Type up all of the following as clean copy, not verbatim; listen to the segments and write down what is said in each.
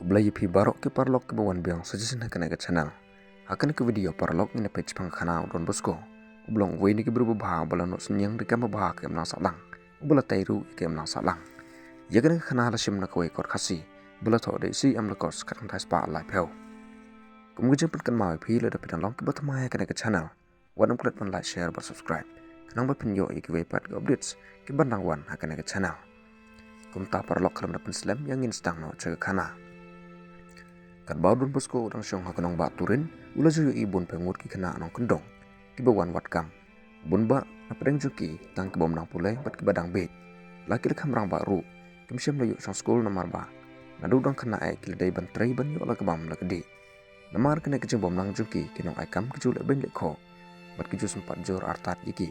Kublai pi barok ke parlok ke bawan biang suggestion hakan ke channel. Hakan ke video parlok ni page pang khana Don Bosco. Ublong wei ni ke berubu bah bala no senyang de kam bah ke mlang salang. Ubala tairu ke mlang salang. Ya kan khana la sim na koi kor khasi. Bala tho de si am la kos kat thai spa lai pheu. Kum ge jemput kan mai phi la da pitan long ke batma hakan ke channel. Wadam klat pan like share ba subscribe. Kanang ba pin yo ke wei pat ke updates ke bandang wan hakan ke channel. Kum ta parlok kalam da pen slam yang instang no che khana. Kat bau Don Bosco orang syong hakanong ba turin ula juyu ibun pengut ki kena anong kendong ki bawan wat kam bun ba napdeng juki tang ki bom nang pulai bat ki badang bet laki lekam rang ba ru kim syam layu sang skul namar ba nadu dong kena ai ki ledai ban trai ban yo la kabam la kedi namar kena ki bom nang juki kinong ai kam ki jul ben lekho bat ki ju sempat jor artat yiki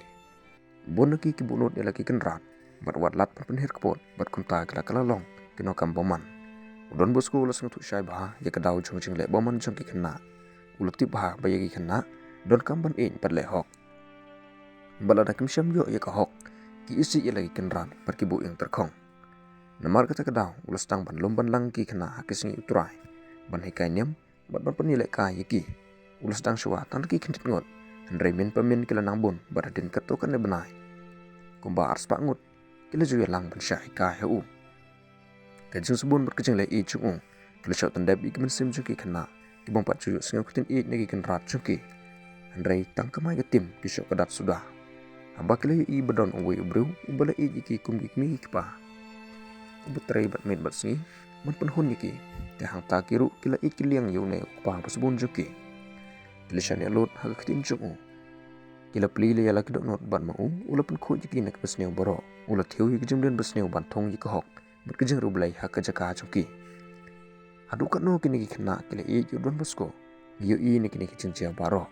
bun ki bunut ya laki kenrat bat wat lat penhir kepot bat kunta kala kala long kinong kam boman Don Bosco ulas ngutuk syai bah ya kedau jong jing le boman jong ki kena ulati bah ba yagi kena don kamban in pat le hok balada kim syam yo ya ka hok ki isi ya lagi kenran par ki bu yang terkong namar kata kedau ulas tang ban lomban lang ki kena hakis ngi utrai ban hikai nyam bat ban penilai ka yaki ulas tang sywa tan ki kendit ngot hendrai min pamin kila nang bun baradin kato kan le benai kumba ars pa ngut kila ju lang ban syai ka heu kajing sebun berkejing le i chung kala shot tandap i kemen sim juki kena ki bom pat ju singau kutin i negi ken rat juki andrai tang kamai ke tim ki shot kadat sudah aba kala i badon uwe ubru ubala i ki kum ki mi ki pa ubutrai bat mit bat singi man penhun ki te hang ta kiru kila i ki liang yu ne pa pasbun juki kila shan ya lot ha kutin chung kila pli le yala ki dot not ban mau ula pen khu ki nek pasneu baro ula thiu ki jimden pasneu ban thong ki hok berkejeng rublai hak jaka joki adu kat no kini kena kile i Don Bosco yu i ni kini kicing cia baro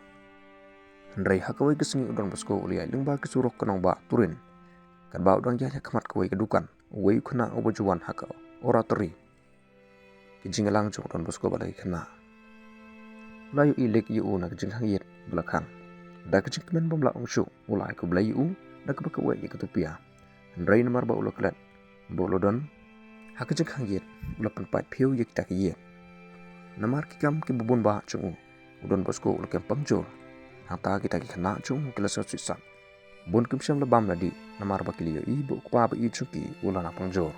ndrai hak wai kesengi Don Bosco uliai lengba kesurok kenong ba turin kan ba udang jaya kemat kawai kedukan wai kena obojuan hak oratori kicing lang jong Don Bosco balai kena layu i lek yu na kicing hangit belakang da kicing kemen bomla ongshu ulai ko blai yu da kebakawai ketupia ndrai namar ba uloklet bolodon hakajak hanggit ulapan pat piu yik tak ye namar ki kam ki bubun ba chung Don Bosco ulkem pangjol hata kita ki khana chung kila sa sisat bun kim syam lebam ladi namar ba kiliyo i bu kwa ba i chuki ulana pangjol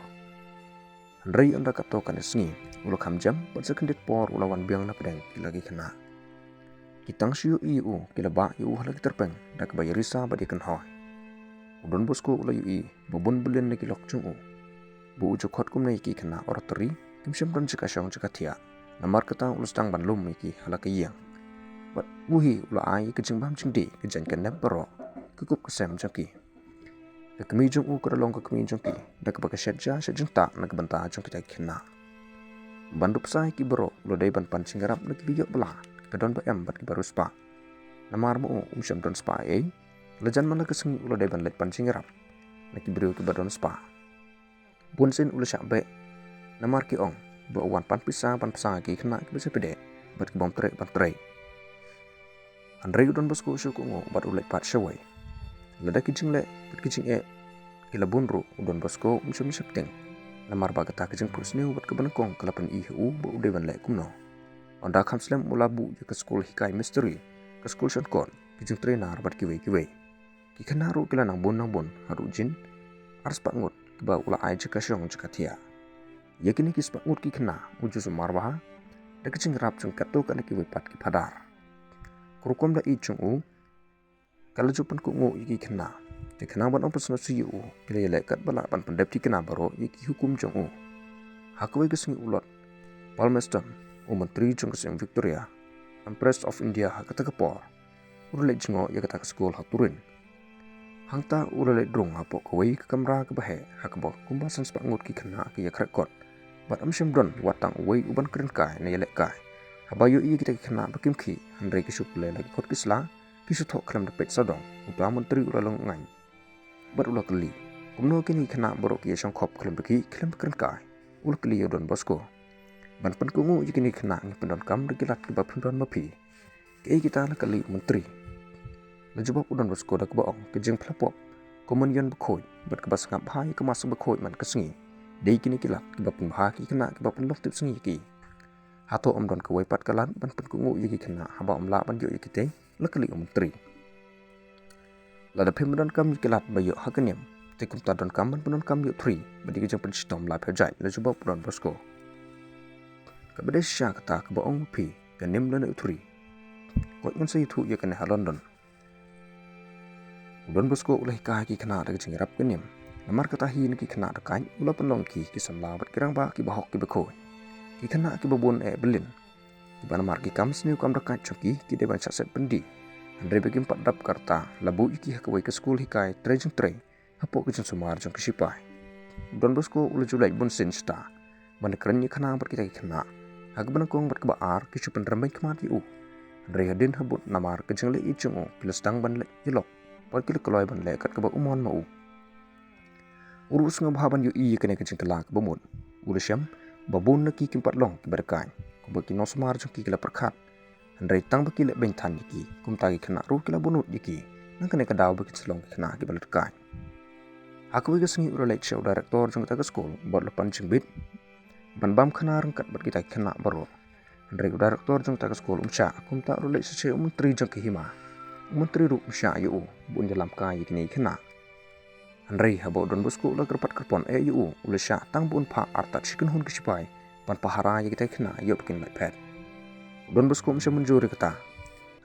andrai anda kato kan sngi ulakam jam bat sekendit por ulawan biang na pedeng kila ki khana kitang syu i u kila ba yu halak terpeng dak ba yarisa ba di kan hoy Don Bosco ulayu i bubun bulen na kilok chung bu ujuk khot kum nei ki kena oratori kim syam don jika syong jika thia namar kata ulus tang ban lum ki hala ke yang bat buhi ula ai ke jing bam jing di ke jan kan baro ke kup ke sem jaki ke kemi jong u ke long ke kemi jong ki dak ba ke shetja jing ta na ke banta jong ki kena bandup sai ki baro ula dai ban pan singarap na ki biyo bela ke don ba em bat ki baru spa namar mo syam don spa lejan mana ke sing ula dai ban let pan singarap na ki brio ki badon spa bun sin ula syak be namar ki ong ba wan pan pisang ki kena ki bese pede bat ki bom tre ban tre andrai Don Bosco syuku ngo bat ulai pat syawai lada ki jingle bat ki jing ki labun ru Don Bosco umsem septeng namar ba kata ki jing pusneu bat ke benekong kalapan i hu ba ude ban le kumno onda kam slam ula bu ke school hikai mystery ke school shon kon ki jing trainer bat ki wei ki kena ru kila nang bun haru jin ars pak ngot ba ula ai jika syong jika thia yakini ki spak ngut ki kena uju sumar ba da kicing rap chung kato kan ki wipat ki padar kurukom da i chung u kala jupan ku ngo ki kena te kena ban opus no si u kile le kat bala ban pandep ti kena baro ki hukum chung u hakwe gesing ulot Palmerston menteri chung kesing Victoria Empress of India hakata kapor urle jingo yakata school haturin hangta urale drong hapo kawai ke kamera ke bahe hakbo kumbasan spak ngut ki kena ki yak rekod bat amsyam don watang wei uban keren kai na yelek kai habayo i kita kena bakim ki handrai ki suple lagi kot kisla ki su thok kram dapet sadong uta menteri ulalong ngai bat ula keli kumno kini kena borok ki syang khop kram baki kram keren kai ul keli Don Bosco ban pen kungu kini kena ni pendon kam regilat ki bab pendon mapi ke kita la keli menteri lejebab Don Bosco dak baong ke jeng plapop komunion bekoi bat kebas ngap hai ke masuk bekoi man kesengi dei kini kilat ke bapun bah ki kena ke bapun lof tip sengi ki Hato om don kawai pat kalan ban pen kungu yiki kena haba om la ban yo yiki te lekali om menteri. Lada pem don kam yiki lat bayo hakanyam te kumta don kam ban don kam yo tri badi kijang pen sitom la pejai la juba Don Bosco. Kabade sya kata kaba ong pi kanem don tri. Kot ngan say tu yakane ha London. Don Bosco ulah hikah ki kena da kijang rap kanyam. Namar kata hi ki kena da kain ulah penlong ki samla bat kirang ba ki bahok ki beko. Ki kena ki babon Berlin. Ki bana mar ki kam sniu kam da kain choki ki deban saset pendi. Andre begim pat dap karta labu iki hakawai ke school hikai trejeng tre. Hapo kijang sumar jong kisipai. Don Bosco ulah julai bun sin sta. Bana keren ni kena bat kita ki kena. Hag bana kong bat kebaar ki chupan rambay kemat yu. Andre hadin habut namar kijang le ijung pilas dang ban le yelok. Pat ki kaloi ban le kat keba umon mau. Urus ngabahaban yu iya kena kijang kelak bamut. Ulah syam babun na ki kimpat long ki berkain. Kuba ki nosmar jong ki kila perkat. Andrai tang baki le bentan yiki. Kum tagi kena ruh kila bunut yiki. Nang kena kadaw baki selong ki kena ki berkain. Aku wika sengi ura lek syau direktor jong kita ke skol. Buat lepan jeng bit. Ban bam kena rengkat bat kita kena baru. Andrai direktor jong kita ke skol umsya. Kum tak ura lek sece menteri jong ki hima. Menteri ru umsya yu. Bun dalam kai yiki kena. Andrai habo Don Bosco ulah kerpat kerpon yu ulah sya tang bun pa artat chicken hun kisipai pan pahara ya kita kena yo bikin lepet. Don Bosco mesti menjuri kata.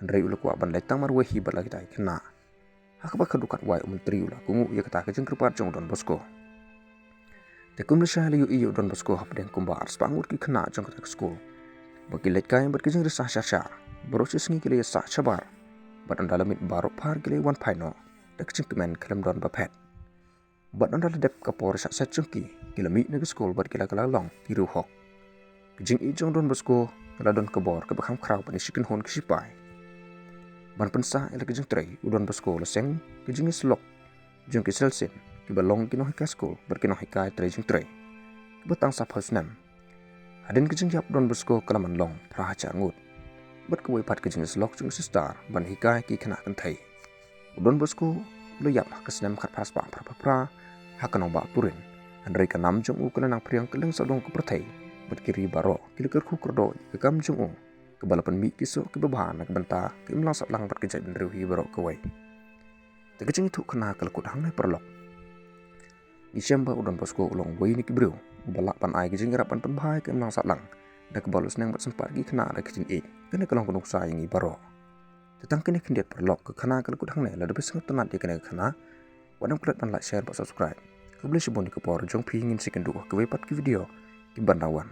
Andrai ulah kuat ban letang marwehi bala kita kena. Hakba kadukat wai menteri ulah kungu ya kata kejeng kerpat jong Don Bosco. Tekum le sya yu Don Bosco hapdeng kumbar spangur ki kena jong kita school. Bagi let kai bat kejeng resah syar. Berusia sengi kile sah cabar. Bat andalamit barok par kile wan paino. Dak kejeng kemen kelem don bapet. Bat anda ledep kapor sak secungki kila mi nege skol bat kila long tiru hok. Kejing ijong Don Bosco kala don kebor ke bakam kraw pani sikin hon kisipai. Ban pensa ila kejing trei Don Bosco leseng kejing slok jong kiselsin ki balong kino hika skol bat kino hika trei jing trei. Batang sap hosnam. Hadin kejing yap Don Bosco kala man long prahaca ngut. Bat kewai pat kejing slok jong sistar ban hika ki kena kentai. Don Bosco lo yap kesnam kat pas pa pra hakanong ba purin. Andrai kanam jong u kala nang priang keleng sadong ke pertai. Bat kiri baro kila kerku kerdo ke kam jong u. Ke balapan mi kiso ke bebahan nak benta ke imlang sak lang bat kejai ben riuhi baro kawai. Tegejeng itu kena kelekut hang nai perlok. Isyamba Don Bosco ulong wai ni kibriu. Balak pan ai kejeng rapan pan bahai ke imlang sak lang. Dak balus nang bat sempat gi kena ada kejeng e. Kena kelong kunuk sayangi baro. Tetang kena kendiat perlok ke kena kelekut hang nai la lebih sangat tenat dia kena kena. Wadang kulit pan like share dan subscribe. Kau boleh sebut di kepor jong pingin si kendua kewepat ke video di bandawan.